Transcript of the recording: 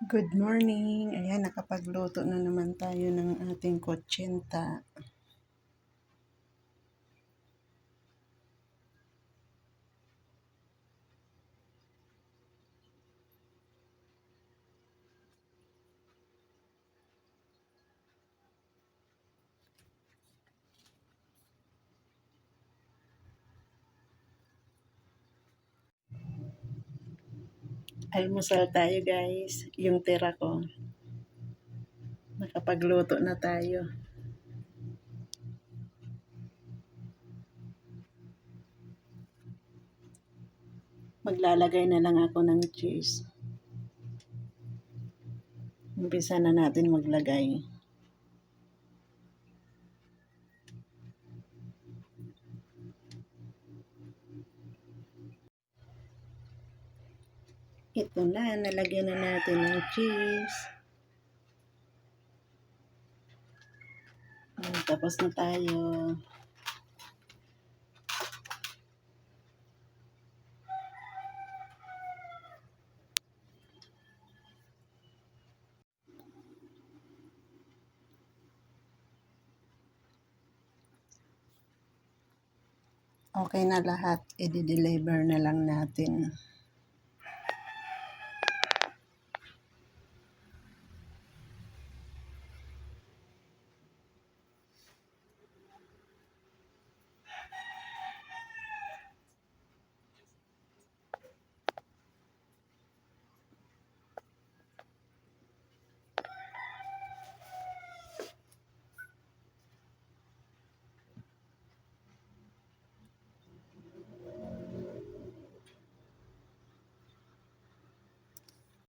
Good morning! Ayan, nakapagluto na naman tayo ng ating kutsinta. Almusal tayo guys, yung tira ko. Nakapagluto na tayo. Maglalagay na lang ako ng cheese. Umpisa na natin maglagay. Ito na, nalagyan na natin ng cheese. Tapos na tayo. Okay na lahat, i-deliver na lang natin.